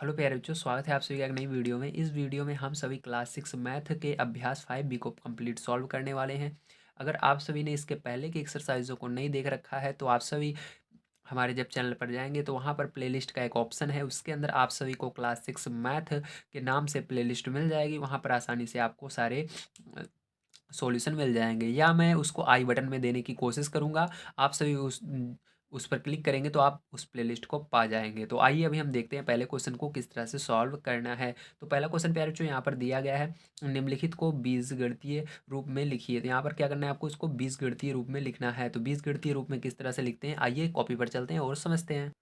Hello प्यारे बच्चों, स्वागत है आप सभी का एक नई वीडियो में। इस वीडियो में हम सभी क्लास 6 मैथ के अभ्यास 5 बी को कंप्लीट सॉल्व करने वाले हैं। अगर आप सभी ने इसके पहले की एक्सरसाइजों को नहीं देख रखा है तो आप सभी हमारे जब चैनल पर जाएंगे तो वहाँ पर प्लेलिस्ट का एक ऑप्शन है, उसके अंदर आप सभी को क्लास 6 मैथ के नाम से प्लेलिस्ट मिल जाएगी। वहाँ पर आसानी से आपको सारे सॉल्यूशन मिल जाएंगे, या मैं उसको आई बटन में देने की कोशिश करूँगा। आप सभी उस पर क्लिक करेंगे तो आप उस प्लेलिस्ट को पा जाएंगे। तो आइए अभी हम देखते हैं पहले क्वेश्चन को किस तरह से सॉल्व करना है। तो पहला क्वेश्चन प्यारे बच्चों यहाँ पर दिया गया है, निम्नलिखित को बीजगणितीय रूप में लिखिए। तो यहाँ पर क्या करना है, आपको इसको बीजगणितीय रूप में लिखना है। तो बीजगणितीय रूप में किस तरह से लिखते हैं, आइए कॉपी पर चलते हैं और समझते हैं।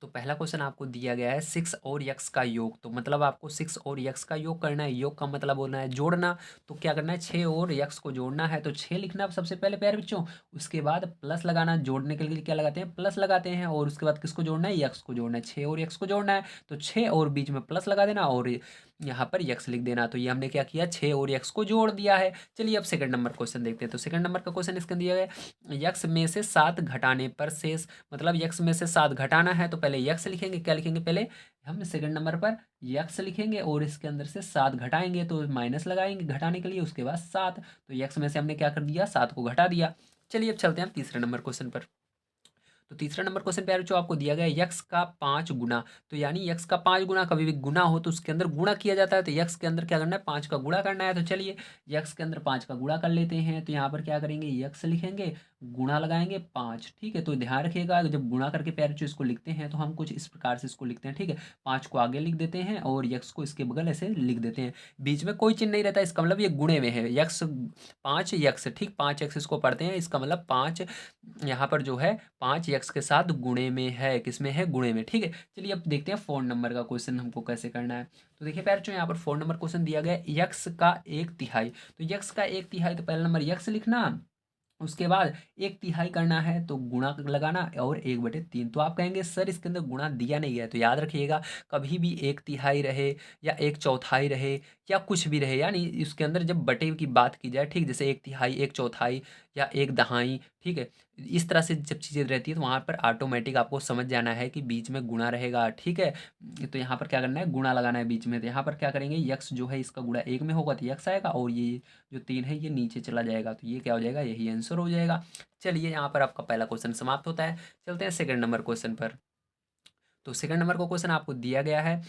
तो पहला क्वेश्चन आपको दिया गया है 6 और यक्स का योग। तो मतलब आपको 6 और यक्स का योग करना है। योग का मतलब बोलना है जोड़ना। तो क्या करना है, 6 और यक्स को जोड़ना है। तो 6 लिखना सबसे पहले प्यारे बच्चों, उसके बाद प्लस लगाना। जोड़ने के लिए क्या लगाते हैं, प्लस लगाते हैं। और उसके बाद किसको जोड़ना है, यक्स को जोड़ना है। 6 और यक्स को जोड़ना है तो 6 और बीच में प्लस लगा देना और यहाँ पर यक्स लिख देना। तो ये हमने क्या किया, 6 और यक्स को जोड़ दिया है। चलिए अब सेकंड नंबर क्वेश्चन देखते हैं। तो सेकंड नंबर का क्वेश्चन इसके दिया गया है, यक्स में से 7 घटाने पर शेष, मतलब यक्स में से 7 घटाना है। तो पहले यक्स लिखेंगे, क्या लिखेंगे, पहले हम सेकंड नंबर पर यक्स लिखेंगे और इसके अंदर से 7 घटाएंगे तो माइनस लगाएंगे घटाने के लिए, उसके बाद 7। तो यक्स में से हमने क्या कर दिया, 7 को घटा दिया। चलिए अब चलते हैं हम तीसरे नंबर क्वेश्चन पर। तो तीसरा नंबर क्वेश्चन प्यारे जो आपको दिया गया है, यक्स का 5 गुना। तो यानी यक्स का 5 गुना, कभी भी गुना हो तो उसके अंदर गुणा किया जाता है। तो यक्स के अंदर क्या करना है, 5 का गुणा करना है। तो चलिए यक्स के अंदर 5 का गुणा कर लेते हैं। तो यहाँ पर क्या करेंगे, यक्स लिखेंगे, गुणा लगाएंगे 5। ठीक है, तो ध्यान रखिएगा जब गुणा करके प्यारे जो इसको लिखते हैं तो हम कुछ इस प्रकार से इसको लिखते हैं। ठीक है, 5 को आगे लिख देते हैं और यक्स को इसके बगल ऐसे लिख देते हैं। बीच में कोई चिन्ह नहीं रहता, इसका मतलब ये गुणे में है। यक्स 5 यक्स, ठीक, 5 यक्स इसको पढ़ते हैं, इसका मतलब 5 यहाँ पर जो है 5 यक्स के साथ गुणे में है। किसमें है, गुणे में। ठीक है, चलिए अब देखते हैं 4 नंबर का क्वेश्चन हमको कैसे करना है। तो देखिए प्यारे बच्चों, यहाँ पर 4 नंबर क्वेश्चन दिया गया है, यक्स का 1/3। तो यक्स का 1/3, तो पहला नंबर यक्स लिखना, उसके बाद 1/3 करना है तो गुणा लगाना और 1/3। तो आप कहेंगे सर इसके अंदर गुणा दिया नहीं है। तो याद रखिएगा, कभी भी 1/3 रहे या 1/4 रहे या कुछ भी रहे, यानी इसके अंदर जब बटे की बात की जाए, ठीक, जैसे 1/3, 1/4 या 1/10, ठीक है, इस तरह से जब चीज़ें रहती है तो वहाँ पर ऑटोमेटिक आपको समझ जाना है कि बीच में गुणा रहेगा। ठीक है, तो यहाँ पर क्या करना है, गुणा लगाना है बीच में। तो यहाँ पर क्या करेंगे, यक्स जो है इसका गुणा 1 में होगा तो यक्स आएगा, और ये जो 3 है ये नीचे चला जाएगा। तो ये क्या हो जाएगा, यही आंसर हो जाएगा। चलिए यहाँ पर आपका पहला क्वेश्चन समाप्त होता है। चलते हैं सेकंड नंबर क्वेश्चन पर। तो सेकंड नंबर को क्वेश्चन आपको दिया गया है,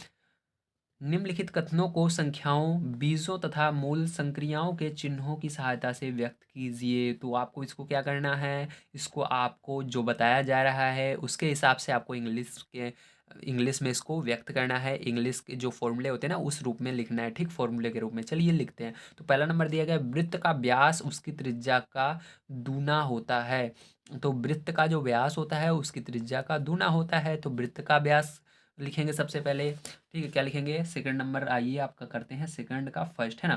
निम्नलिखित कथनों को संख्याओं, बीजों तथा मूल संक्रियाओं के चिन्हों की सहायता से व्यक्त कीजिए। तो आपको इसको क्या करना है, इसको आपको जो बताया जा रहा है उसके हिसाब से आपको इंग्लिश में इसको व्यक्त करना है। इंग्लिश के जो फॉर्मूले होते हैं ना उस रूप में लिखना है। ठीक, फॉर्मूले के रूप में। चलिए लिखते हैं। तो पहला नंबर दिया गया है, वृत्त का व्यास उसकी त्रिज्या का दूना होता है। तो वृत्त का जो व्यास होता है उसकी त्रिज्या का दूना होता है। तो वृत्त का व्यास लिखेंगे सबसे पहले। ठीक है, क्या लिखेंगे, सेकंड नंबर आइए आपका करते हैं, सेकंड का फर्स्ट है ना।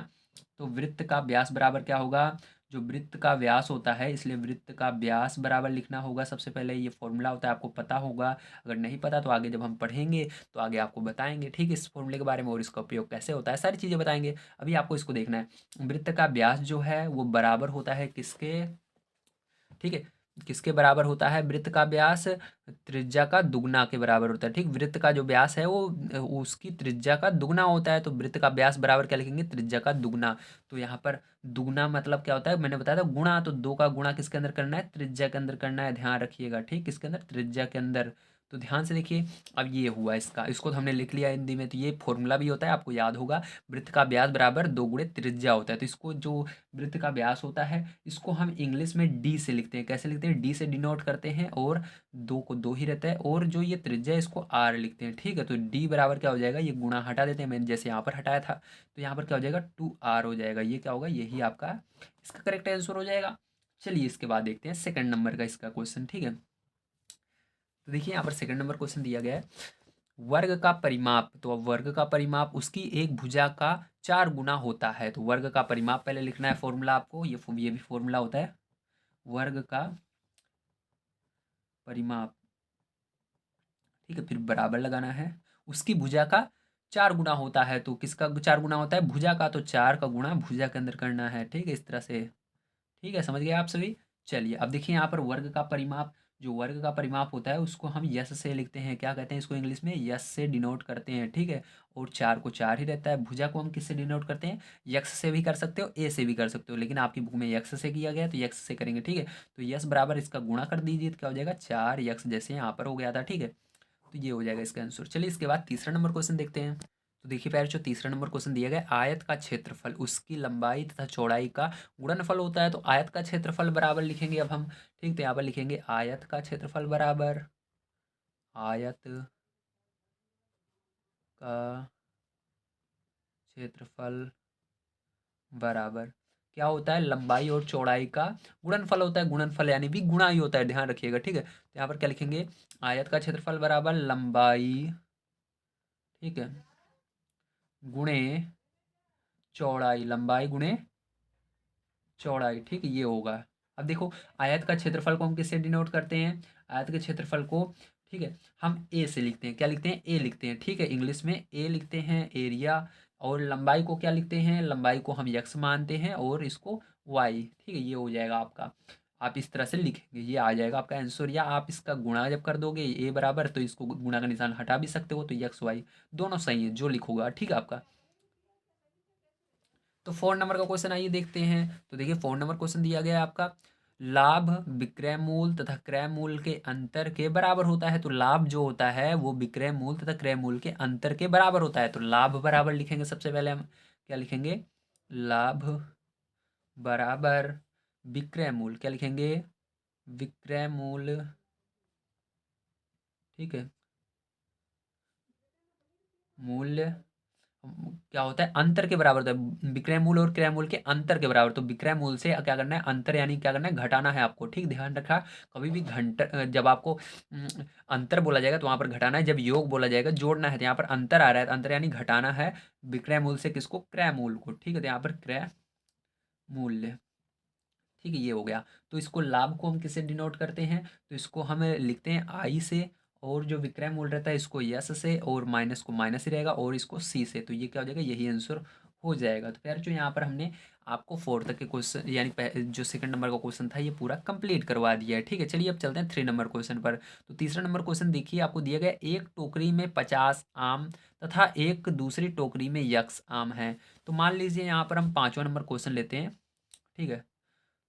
तो वृत्त का व्यास बराबर क्या होगा, जो वृत्त का व्यास होता है, इसलिए वृत्त का व्यास बराबर लिखना होगा सबसे पहले। ये फॉर्मूला होता है, आपको पता होगा। अगर नहीं पता तो आगे जब हम पढ़ेंगे तो आगे आपको बताएंगे, ठीक, इस फॉर्मूले के बारे में और इसका उपयोग कैसे होता है, सारी चीज़ें बताएंगे। अभी आपको इसको देखना है, वृत्त का व्यास जो है वो बराबर होता है किसके, ठीक है, किसके बराबर होता है, वृत्त का व्यास त्रिज्या का दुगना के बराबर होता है। ठीक, वृत्त का जो व्यास है वो उसकी त्रिज्या का दुगना होता है। तो वृत्त का व्यास बराबर क्या लिखेंगे, त्रिज्या का दुगना। तो यहाँ पर दुगना मतलब क्या होता है, मैंने बताया था गुणा। तो 2 का गुणा किसके अंदर करना है, त्रिज्या के अंदर करना है, ध्यान रखिएगा। ठीक, किसके अंदर, त्रिज्या के अंदर। तो ध्यान से देखिए, अब ये हुआ इसका, इसको तो हमने लिख लिया हिंदी में। तो ये फॉर्मूला भी होता है, आपको याद होगा, वृत्त का व्यास बराबर 2 गुणे त्रिज्या होता है। तो इसको जो वृत्त का व्यास होता है इसको हम इंग्लिश में डी से लिखते हैं। कैसे लिखते हैं, डी से डिनोट करते हैं, और 2 को 2 ही रहता है, और जो ये त्रिज्या है इसको आर लिखते हैं। ठीक है, तो डी बराबर क्या हो जाएगा, ये गुणा हटा देते हैं, मैंने जैसे यहाँ पर हटाया था। तो यहाँ पर क्या हो जाएगा, 2r हो जाएगा। ये क्या होगा, यही आपका इसका करेक्ट आंसर हो जाएगा। चलिए इसके बाद देखते हैं सेकंड नंबर का इसका क्वेश्चन। ठीक है, तो देखिए यहाँ पर सेकंड नंबर क्वेश्चन दिया गया है, वर्ग का परिमाप। तो अब वर्ग का परिमाप उसकी एक भुजा का 4 गुना होता है। तो वर्ग का परिमाप पहले लिखना है फॉर्मूला आपको, ये भी फॉर्मूला होता है, वर्ग का परिमाप। ठीक है, फिर बराबर लगाना है, उसकी भुजा का 4 गुना होता है। तो किसका 4 गुना होता है, भुजा का। तो 4 का गुणा भुजा के अंदर करना है। ठीक है, इस तरह से। ठीक है, समझ गए आप सभी। चलिए अब देखिए यहाँ पर वर्ग का परिमाप, जो वर्ग का परिमाप होता है उसको हम यश से लिखते हैं, क्या कहते हैं इसको इंग्लिश में, यश से डिनोट करते हैं, ठीक है। और 4 को 4 ही रहता है। भुजा को हम किससे डिनोट करते हैं, यक्स से भी कर सकते हो, ए से भी कर सकते हो, लेकिन आपकी बुक में यक्स से किया गया है तो यक्स से करेंगे, ठीक है। तो यश बराबर इसका गुणा कर दीजिए तो क्या हो जाएगा, 4 यक्स, जैसे यहाँ पर हो गया था, ठीक है। तो ये हो जाएगा इसका आंसर। चलिए इसके बाद तीसरा नंबर क्वेश्चन देखते हैं। तो देखिए प्यारे, जो तीसरा नंबर क्वेश्चन दिया गया, आयत का क्षेत्रफल उसकी लंबाई तथा चौड़ाई का गुणनफल होता है। तो आयत का क्षेत्रफल बराबर लिखेंगे अब हम, ठीक। तो यहाँ पर लिखेंगे आयत का क्षेत्रफल बराबर आयत का क्षेत्रफल बराबर क्या होता है, लंबाई और चौड़ाई का गुणनफल होता है। गुणनफल यानी भी गुणा ही होता है, ध्यान रखिएगा, ठीक है। तो यहाँ पर क्या लिखेंगे, आयत का क्षेत्रफल बराबर लंबाई, ठीक है, गुणे चौड़ाई, लंबाई गुणे चौड़ाई, ठीक है, ये होगा। अब देखो, आयत का क्षेत्रफल को हम किससे डिनोट करते हैं, आयत के क्षेत्रफल को, ठीक है, हम ए से लिखते हैं, क्या लिखते हैं, ए लिखते हैं, ठीक है। इंग्लिश में ए लिखते हैं, एरिया। और लंबाई को क्या लिखते हैं, लंबाई को हम यक्स मानते हैं और इसको वाई, ठीक है। ये हो जाएगा आपका, आप इस तरह से लिखेंगे, ये आ जाएगा आपका आंसर। या आप इसका गुणा जब कर दोगे ए बराबर, तो इसको गुणा का निशान हटा भी सकते हो, तो यक्स वाई दोनों सही है, जो लिखोगा, ठीक है आपका। तो 4 नंबर का क्वेश्चन आइए देखते हैं। तो देखिए 4 नंबर क्वेश्चन दिया गया है आपका, लाभ विक्रय मूल तथा क्रय मूल के अंतर के बराबर होता है। तो लाभ जो होता है वो विक्रय मूल तथा क्रय मूल के अंतर के बराबर होता है। तो लाभ बराबर लिखेंगे, सबसे पहले हम क्या लिखेंगे, लाभ बराबर विक्रय मूल, क्या लिखेंगे, विक्रय मूल, ठीक है, मूल्य क्या होता है, अंतर के बराबर होता है। विक्रय मूल और क्रय मूल के अंतर के बराबर। तो विक्रय मूल से क्या करना है, अंतर यानी क्या करना है, घटाना है आपको, ठीक। ध्यान रखा, कभी भी जब आपको अंतर बोला जाएगा तो वहां पर घटाना है, जब योग बोला जाएगा जोड़ना है। तो यहाँ पर अंतर आ रहा है, तो अंतर यानी घटाना है विक्रय मूल से किसको, क्रय मूल को, ठीक है। तो यहाँ पर क्रय मूल्य, ठीक है, ये हो गया। तो इसको लाभ को हम किससे डिनोट करते हैं, तो इसको हम लिखते हैं आई से, और जो विक्रय मूल रहता है इसको यस से, और माइनस को माइनस ही रहेगा, और इसको सी से। तो ये क्या हो जाएगा, यही आंसर हो जाएगा। तो यार जो यहाँ पर हमने आपको 4 तक के क्वेश्चन, यानी जो सेकंड नंबर का क्वेश्चन था ये पूरा कंप्लीट करवा दिया है, ठीक है। चलिए अब चलते हैं 3 नंबर क्वेश्चन पर। तो तीसरा नंबर क्वेश्चन देखिए, आपको दिया गया, एक टोकरी में 50 आम तथा एक दूसरी टोकरी में यक्स आम है। तो मान लीजिए यहाँ पर हम 5वां नंबर क्वेश्चन लेते हैं, ठीक है।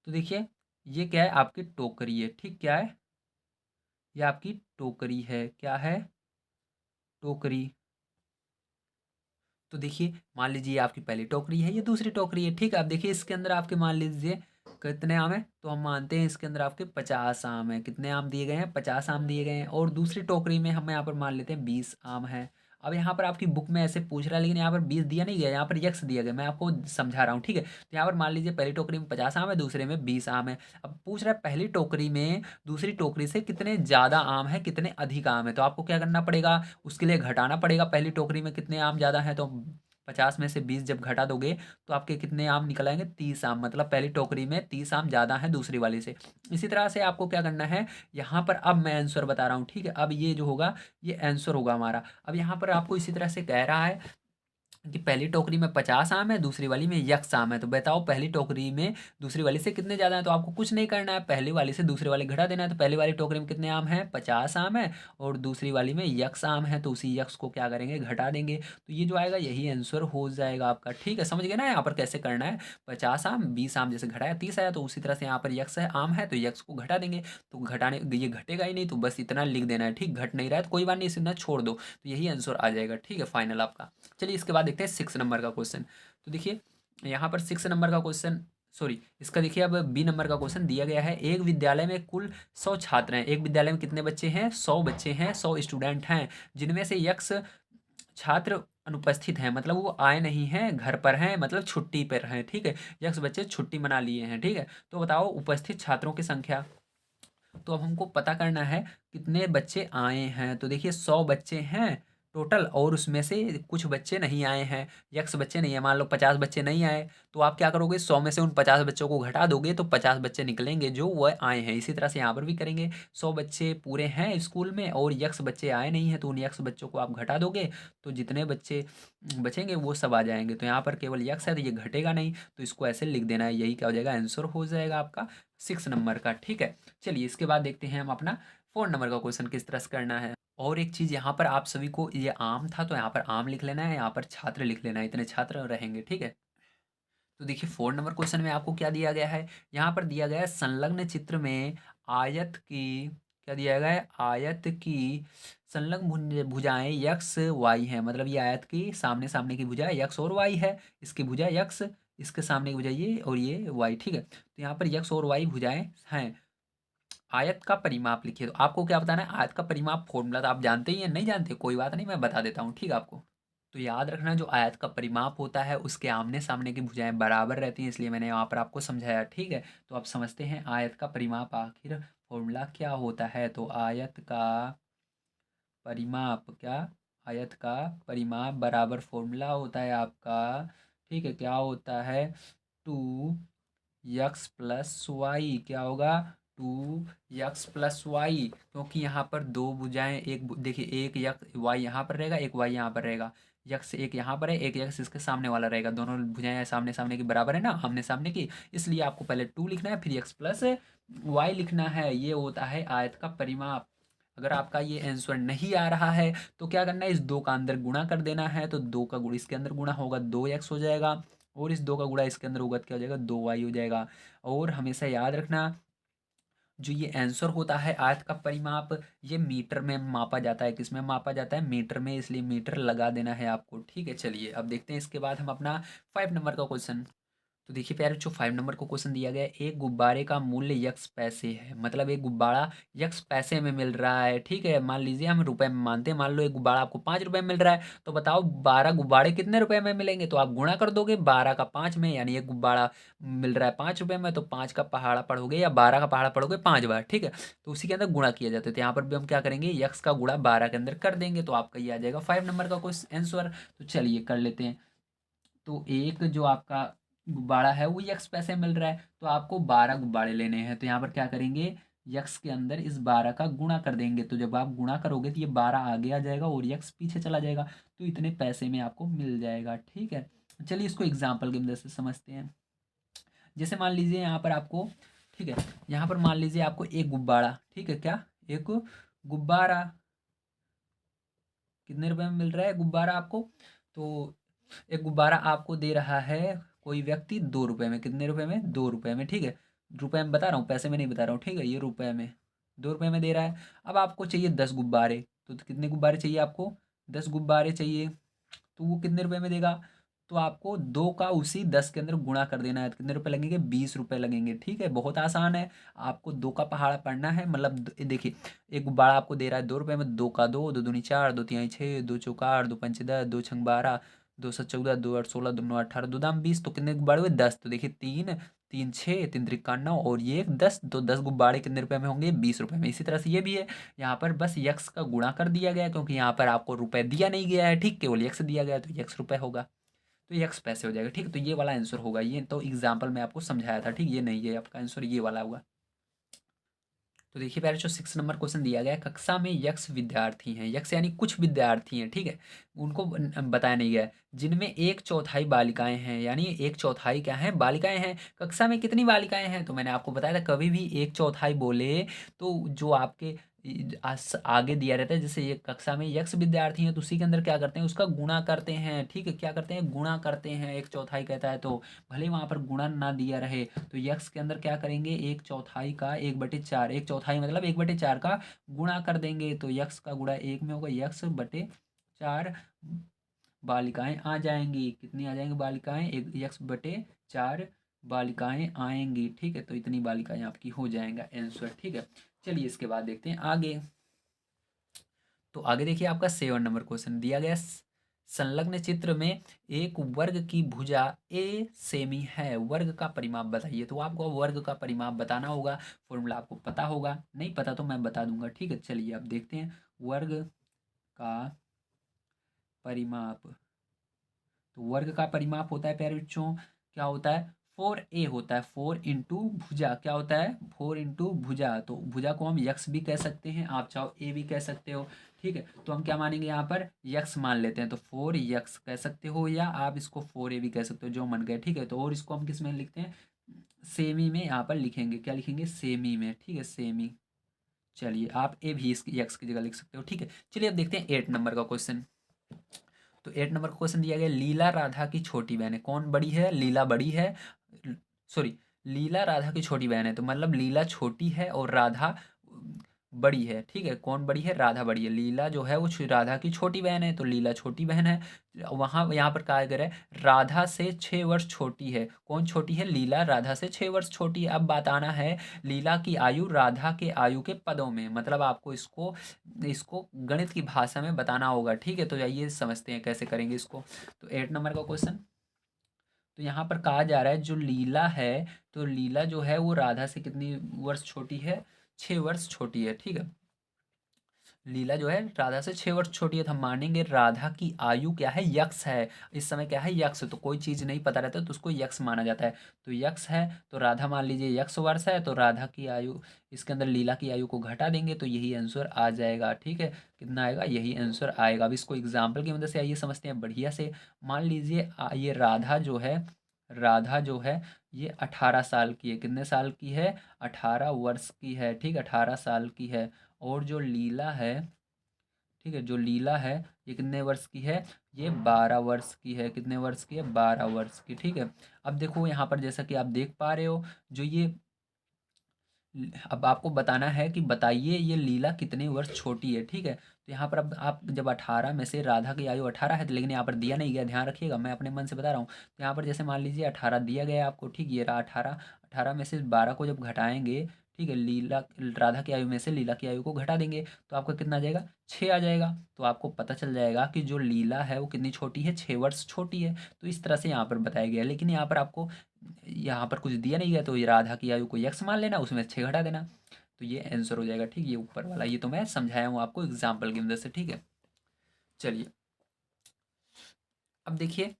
तो देखिए, ये क्या है, आपकी टोकरी है, ठीक, क्या है, ये आपकी टोकरी है, क्या है, टोकरी। तो देखिए, मान लीजिए ये आपकी पहली टोकरी है, ये दूसरी टोकरी है, ठीक है। अब देखिए इसके अंदर आपके मान लीजिए कितने आम है, तो हम मानते हैं इसके अंदर आपके 50 आम है। कितने आम दिए गए हैं, 50 आम दिए गए हैं। और दूसरी टोकरी में हम यहाँ पर मान लेते हैं 20 आम है। अब यहाँ पर आपकी बुक में ऐसे पूछ रहा है, लेकिन यहाँ पर 20 दिया नहीं गया, यहाँ पर यक्स दिया गया, मैं आपको समझा रहा हूँ, ठीक है। तो यहाँ पर मान लीजिए पहली टोकरी में 50 आम है, दूसरे में 20 आम है। अब पूछ रहा है पहली टोकरी में दूसरी टोकरी से कितने ज़्यादा आम है, कितने अधिक आम है। तो आपको क्या करना पड़ेगा, उसके लिए घटाना पड़ेगा। पहली टोकरी में कितने आम ज़्यादा हैं, तो 50 में से 20 जब घटा दोगे तो आपके कितने आम निकल आएंगे, 30 आम। मतलब पहली टोकरी में 30 आम ज़्यादा है दूसरी वाली से। इसी तरह से आपको क्या करना है, यहाँ पर अब मैं आंसर बता रहा हूँ, ठीक है। अब ये जो होगा ये आंसर होगा हमारा। अब यहाँ पर आपको इसी तरह से कह रहा है कि पहली टोकरी में 50 आम है, दूसरी वाली में यक्स आम है। तो बताओ पहली टोकरी में दूसरी वाली से कितने ज़्यादा है। तो आपको कुछ नहीं करना है, पहली वाली से दूसरी वाली घटा देना है। तो पहली वाली टोकरी में कितने आम हैं, 50 आम है, और दूसरी वाली में यक्स आम है, तो उसी यक्स को क्या करेंगे, घटा देंगे। तो ये जो आएगा यही आंसर हो जाएगा आपका, ठीक है। समझ गए ना यहाँ पर कैसे करना है, 50 आम 20 आम जैसे घटाया 30 आया, तो उसी तरह से यहाँ पर यक्स है, आम है, तो यक्स को घटा देंगे। तो घटाने ये घटेगा ही नहीं, तो बस इतना लिख देना है, ठीक। घट नहीं रहा है तो कोई बात नहीं, इसे ना छोड़ दो, तो यही आंसर आ जाएगा, ठीक है, फाइनल आपका। चलिए इसके बाद देखते हैं 6 नंबर का क्वेश्चन। तो देखिए यहाँ पर 6 नंबर का क्वेश्चन, सॉरी इसका देखिए, अब बी नंबर का क्वेश्चन दिया गया है। एक विद्यालय में कुल 100 छात्र हैं। एक विद्यालय में कितने बच्चे हैं, 100 बच्चे हैं, 100 स्टूडेंट हैं, जिनमें से यक्स छात्र अनुपस्थित हैं, मतलब वो आए नहीं हैं, घर पर हैं, मतलब छुट्टी पर हैं, ठीक है। यक्स बच्चे छुट्टी मना लिए हैं, ठीक है। तो बताओ उपस्थित छात्रों की संख्या। तो अब हमको पता करना है कितने बच्चे आए हैं। तो देखिए 100 बच्चे हैं, टोटल, और उसमें से कुछ बच्चे नहीं आए हैं, यक्स बच्चे नहीं है, मान लो 50 बच्चे नहीं आए, तो आप क्या करोगे, 100 में से उन 50 बच्चों को घटा दोगे तो 50 बच्चे निकलेंगे जो वह आए हैं। इसी तरह से यहाँ पर भी करेंगे, 100 बच्चे पूरे हैं स्कूल में और यक्स बच्चे आए नहीं हैं, तो उन यक्स बच्चों को आप घटा दोगे तो जितने बच्चे बचेंगे वो सब आ जाएंगे। तो यहाँ पर केवल यक्स है तो ये घटेगा नहीं, तो इसको ऐसे लिख देना है, यही क्या हो जाएगा, आंसर हो जाएगा आपका 6 नंबर का। ठीक है, चलिए इसके बाद देखते हैं हम अपना 4 नंबर का क्वेश्चन किस तरह से करना है। और एक चीज़ यहाँ पर आप सभी को, ये आम था तो यहाँ पर आम लिख लेना है, यहाँ पर छात्र लिख लेना है, इतने छात्र रहेंगे। ठीक है, तो देखिए 4 नंबर क्वेश्चन में आपको क्या दिया गया है, यहाँ पर दिया गया है संलग्न चित्र में आयत की, क्या दिया गया है, आयत की संलग्न भुजाएं यक्स वाई हैं। मतलब ये आयत की सामने सामने की भुजा यक्स और वाई है, इसकी भुजा यक्स, इसके सामने की भुजा ये और ये वाई। ठीक है, तो यहाँ पर यक्स और वाई भुजाएं हैं। आयत का परिमाप लिखिए, तो आपको क्या बताना है, आयत का परिमाप फॉर्मूला तो आप जानते ही हैं, नहीं जानते कोई बात नहीं, मैं बता देता हूँ। ठीक है, आपको तो याद रखना, जो आयत का परिमाप होता है उसके आमने सामने की भुजाएं बराबर रहती हैं, इसलिए मैंने यहाँ पर आपको समझाया। ठीक है, तो आप समझते हैं आयत का परिमाप आखिर फॉर्मूला क्या होता है। तो आयत का परिमाप, क्या, आयत का परिमाप बराबर फॉर्मूला होता है आपका, ठीक है, क्या होता है, 2x+y, क्या होगा, 2x+y, क्योंकि यहाँ पर दो भुजाएं, देखिए एक यक्स वाई यहाँ पर रहेगा, एक वाई यहाँ पर रहेगा, यक्स एक यहाँ पर है, एक यक्स इसके सामने वाला रहेगा, दोनों भुजाएं सामने सामने की बराबर है ना, आमने सामने की, इसलिए आपको पहले 2 लिखना है फिर x+y लिखना है, ये होता है आयत का परिमाप। अगर आपका ये आंसर नहीं आ रहा है तो क्या करना है, इस 2 का अंदर गुणा कर देना है, तो 2 का गुणा इसके अंदर गुणा होगा 2x हो जाएगा, और इस 2 का गुणा इसके अंदर होगा क्या हो जाएगा, 2y हो जाएगा। और हमेशा याद रखना, जो ये आंसर होता है आयत का परिमाप, ये मीटर में मापा जाता है, किस में मापा जाता है, मीटर में, इसलिए मीटर लगा देना है आपको। ठीक है, चलिए अब देखते हैं इसके बाद हम अपना 5 नंबर का क्वेश्चन। तो देखिए प्यारे, जो 5 नंबर को क्वेश्चन दिया गया है, एक गुब्बारे का मूल्य यक्स पैसे है, मतलब एक गुब्बारा यक्स पैसे में मिल रहा है। ठीक है, मान लीजिए हम रुपए में मानते हैं, मान लो एक गुब्बारा आपको 5 रुपए में मिल रहा है, तो बताओ 12 गुब्बारे कितने रुपए में मिलेंगे, तो आप गुणा कर दोगे 12 का 5 में, यानी एक गुब्बारा मिल रहा है 5 रुपए में, तो 5 का पहाड़ा पढ़ोगे या 12 का पहाड़ा पढ़ोगे 5 बार। ठीक है, तो उसी के अंदर गुणा किया जाता है, तो यहाँ पर भी हम क्या करेंगे, यक्स का गुणा 12 के अंदर कर देंगे, तो आपका ये आ जाएगा 5 नंबर का क्वेश्चन आंसर। तो चलिए कर लेते हैं। तो एक जो आपका गुब्बारा है वो यक्स पैसे मिल रहा है, तो आपको 12 गुब्बारे लेने हैं, तो यहाँ पर क्या करेंगे, यक्स के अंदर इस 12 का गुणा कर देंगे, तो जब आप गुणा करोगे तो ये 12 आगे आ जाएगा और यक्स पीछे चला जाएगा, तो इतने पैसे में आपको मिल जाएगा। ठीक है, चलिए इसको एग्जाम्पल की मदद से समझते हैं। जैसे मान लीजिए यहाँ पर आपको, ठीक है, यहाँ पर मान लीजिए आपको एक गुब्बारा, ठीक है, क्या, एक गुब्बारा कितने रुपए में मिल रहा है गुब्बारा आपको, तो एक गुब्बारा आपको दे रहा है कोई व्यक्ति 2 रुपए में, कितने रुपए में, 2 रुपए में। ठीक है, रुपए में बता रहा हूँ, पैसे में नहीं बता रहा हूँ। ठीक है, ये रुपए में 2 रुपए में दे रहा है। अब आपको चाहिए 10 गुब्बारे, तो कितने गुब्बारे चाहिए आपको, 10 गुब्बारे चाहिए, तो वो कितने रुपए में देगा, तो आपको 2 का उसी 10 के अंदर गुणा कर देना है, तो कितने रुपए लगेंगे, 20 रुपए लगेंगे। ठीक है, बहुत आसान है, आपको 2 का पहाड़ा पढ़ना है, मतलब देखिए एक गुब्बारा आपको दे रहा है 2 रुपए में, 2 का 2, 2 दूनी 4, 2 तिहाई 6, 2 चौका 8, 2 पंचे 10, 2 छंग 12, 2 सत 14, 2 8 16, 2 9 18, 2 दाम 20, तो कितने गुब्बारे हुए, 10। तो देखिए 3 3 6, 3 त्रिका 9 और ये 10, तो 10 गुब्बारे कितने रुपए में होंगे, 20 रुपए में। इसी तरह से ये भी है, यहाँ पर बस यक्स का गुणा कर दिया गया है, क्योंकि यहाँ पर आपको रुपए दिया नहीं गया है, ठीक, केवल यक्स दिया गया है, तो यक्स रुपए होगा, तो यक्स पैसे हो जाएगा। ठीक है, तो ये वाला आंसर होगा, ये तो एग्जाम्पल में आपको समझाया था। ठीक, ये नहीं है आपका आंसर, ये वाला होगा। तो देखिए पहले जो 6 नंबर क्वेश्चन दिया गया है, कक्षा में यक्स विद्यार्थी हैं, यक्स यानी कुछ विद्यार्थी हैं, ठीक है, उनको बताया नहीं गया है, जिनमें 1/4 बालिकाएं हैं, यानी 1/4 क्या है, बालिकाएं हैं। कक्षा में कितनी बालिकाएं हैं, तो मैंने आपको बताया था, कभी भी 1/4 बोले तो जो आपके आगे दिया रहता है, जैसे ये कक्षा में यक्स विद्यार्थी हैं, तो उसी के अंदर क्या करते हैं, उसका गुणा करते हैं। ठीक है, क्या करते हैं, गुणा करते हैं, 1/4 कहता है तो भले वहां पर गुणा ना दिया रहे, तो यक्स के अंदर क्या करेंगे, 1/4 का 1/4, 1/4 मतलब 1/4 का गुणा कर देंगे, तो यक्स का गुणा 1 में होगा, यक्स/4 बालिकाएं आ जाएंगी, कितनी आ जाएंगी बालिकाएं, एक यक्स/4 बालिकाएं आएंगी। ठीक है, तो इतनी बालिकाएं आपकी हो जाएगा आंसर। ठीक है, चलिए इसके बाद देखते हैं आगे। तो आगे देखिए आपका 7 नंबर क्वेश्चन दिया गया, संलग्न चित्र में एक वर्ग की भुजा ए सेमी है, वर्ग का परिमाप बताइए। तो आपको वर्ग का परिमाप बताना होगा, फॉर्मूला आपको पता होगा, नहीं पता तो मैं बता दूंगा। ठीक है, चलिए अब देखते हैं वर्ग का परिमाप। तो वर्ग का परिमाप होता है प्यारे बच्चों, क्या होता है, 4a होता है, 4 इंटू भुजा, क्या होता है, 4 इंटू भुजा। तो भुजा को हम यक्स भी कह सकते हैं, आप चाहो ए भी कह सकते हो, ठीक है। तो हम क्या मानेंगे यहाँ पर, यक्स मान लेते हैं, तो 4 यक्स कह सकते हो, या आप इसको 4a भी कह सकते हो, जो मन गए, ठीक है। तो और इसको हम किस में लिखते हैं, सेमी में यहाँ पर लिखेंगे, क्या लिखेंगे, सेमी में, ठीक है, सेमी। चलिए आप ए भी इसकी यक्स की जगह लिख सकते हो, ठीक है। चलिए अब देखते हैं 8 नंबर का क्वेश्चन। तो 8 नंबर का क्वेश्चन दिया गया, लीला राधा की छोटी बहन है, कौन बड़ी है, लीला बड़ी है, सॉरी, लीला राधा की छोटी बहन है, तो मतलब लीला छोटी है और राधा बड़ी है, ठीक है। कौन बड़ी है, राधा बड़ी है, लीला जो है वो राधा की छोटी बहन है, तो लीला छोटी बहन है। वहाँ यहाँ पर कहा गया है राधा से 6 वर्ष छोटी है, कौन छोटी है, लीला राधा से 6 वर्ष छोटी है। अब बताना है लीला की आयु राधा के आयु के पदों में, मतलब आपको इसको इसको गणित की भाषा में बताना होगा, ठीक है। तो आइए समझते हैं कैसे करेंगे इसको। तो 8 नंबर का क्वेश्चन, तो यहाँ पर कहा जा रहा है जो लीला है, तो लीला जो है वो राधा से कितनी वर्ष छोटी है, 6 वर्ष छोटी है, ठीक है। लीला जो है राधा से 6 वर्ष छोटी है, तो हम मानेंगे राधा की आयु क्या है, यक्स है, इस समय क्या है, यक्स। तो कोई चीज़ नहीं पता रहता तो उसको यक्स माना जाता है, तो यक्स है, तो राधा मान लीजिए यक्स वर्ष है, तो राधा की आयु, इसके अंदर लीला की आयु को घटा देंगे तो यही आंसर आ जाएगा, ठीक है। कितना आएगा, यही आंसर आएगा। अब इसको एग्जाम्पल की मदद से आइए समझते हैं बढ़िया से। मान लीजिए ये राधा जो है, राधा जो है ये 18 साल की है, कितने साल की है, 18 वर्ष की है, ठीक, 18 साल की है। और जो लीला है, ठीक है, जो लीला है ये कितने वर्ष की है, ये 12 वर्ष की है, कितने वर्ष की है, 12 वर्ष की, ठीक है। अब देखो यहाँ पर जैसा कि आप देख पा रहे हो, जो ये अब आपको बताना है कि बताइए ये लीला कितने वर्ष छोटी है, ठीक है। तो यहाँ पर अब आप जब 18 में से राधा की आयु 18 है, लेकिन यहाँ पर दिया नहीं गया, ध्यान रखिएगा, मैं अपने मन से बता रहा हूँ। तो यहाँ पर जैसे मान लीजिए 18 दिया गया है आपको, ठीक, ये रहा 18, 18 में से 12 को जब घटाएंगे, ठीक है, लीला राधा की आयु में से लीला की आयु को घटा देंगे तो आपका कितना आ जाएगा, 6 आ जाएगा। तो आपको पता चल जाएगा कि जो लीला है वो कितनी छोटी है, 6 वर्ष छोटी है। तो इस तरह से यहाँ पर बताया गया है, लेकिन यहाँ पर आपको यहाँ पर कुछ दिया नहीं गया, तो ये राधा की आयु को यक्स मान लेना, उसमें 6 घटा देना, तो ये आंसर हो जाएगा, ठीक, ये ऊपर वाला। ये तो मैं समझाया हूँ आपको एग्जाम्पल की मदद से, ठीक है। चलिए अब देखिए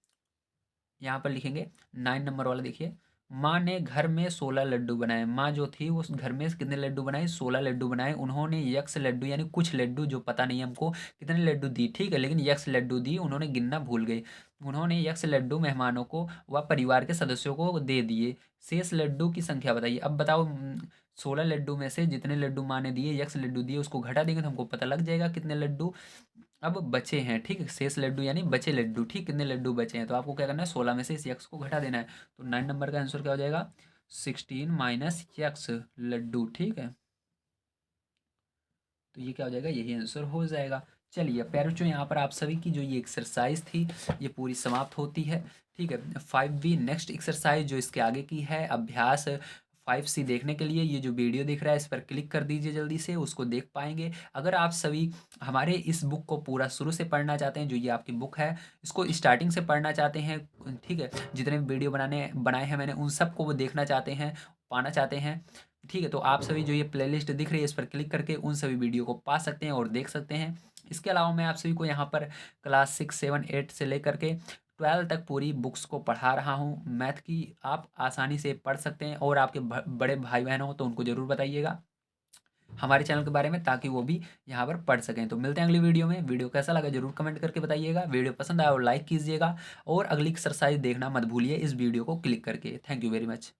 यहाँ पर लिखेंगे 9 नंबर वाला, देखिए, माँ ने घर में 16 लड्डू बनाए। माँ जो थी वो घर में कितने लड्डू बनाए, 16 लड्डू बनाए। उन्होंने यक्स लड्डू यानी कुछ लड्डू, जो पता नहीं हमको कितने लड्डू दी, ठीक है, लेकिन यक्स लड्डू दी, उन्होंने गिनना भूल गए। उन्होंने यक्स लड्डू मेहमानों को व परिवार के सदस्यों को दे दिए। शेष लड्डू की संख्या बताइए। अब बताओ 16 लड्डू में से जितने लड्डू माँ ने दिए, यक्स लड्डू दिए, उसको घटा देंगे तो हमको पता लग जाएगा कितने लड्डू अब बचे हैं, ठीक है। शेष लड्डू यानी बचे लड्डू, ठीक, कितने लड्डू बचे हैं, तो आपको क्या करना है, 16 में से इस यक्स को घटा देना है। तो 9 नंबर का आंसर क्या हो जाएगा, 16 माइनस यक्स लड्डू, ठीक है। तो ये क्या हो जाएगा, यही आंसर हो जाएगा। चलिए प्यारे बच्चों, यहाँ पर आप सभी की जो ये एक्सरसाइज थी ये पूरी समाप्त होती है, ठीक है। 5B नेक्स्ट एक्सरसाइज जो इसके आगे की है, अभ्यास 5C देखने के लिए ये जो वीडियो दिख रहा है इस पर क्लिक कर दीजिए, जल्दी से उसको देख पाएंगे। अगर आप सभी हमारे इस बुक को पूरा शुरू से पढ़ना चाहते हैं, जो ये आपकी बुक है इसको स्टार्टिंग से पढ़ना चाहते हैं, ठीक है, जितने वीडियो बनाए हैं मैंने उन सबको वो देखना चाहते हैं, पाना चाहते हैं, ठीक है, तो आप सभी जो ये प्लेलिस्ट दिख रही है इस पर क्लिक करके उन सभी वीडियो को पा सकते हैं और देख सकते हैं। इसके अलावा मैं आप सभी को यहाँ पर क्लास 6, 7, 8 से लेकर के 12 तक पूरी बुक्स को पढ़ा रहा हूँ मैथ की। आप आसानी से पढ़ सकते हैं और आपके बड़े भाई बहन हो तो उनको ज़रूर बताइएगा हमारे चैनल के बारे में, ताकि वो भी यहाँ पर पढ़ सकें। तो मिलते हैं अगली वीडियो में। वीडियो कैसा लगा जरूर कमेंट करके बताइएगा, वीडियो पसंद आया और लाइक कीजिएगा, और अगली एक्सरसाइज देखना मत भूलिए इस वीडियो को क्लिक करके। Thank you very much.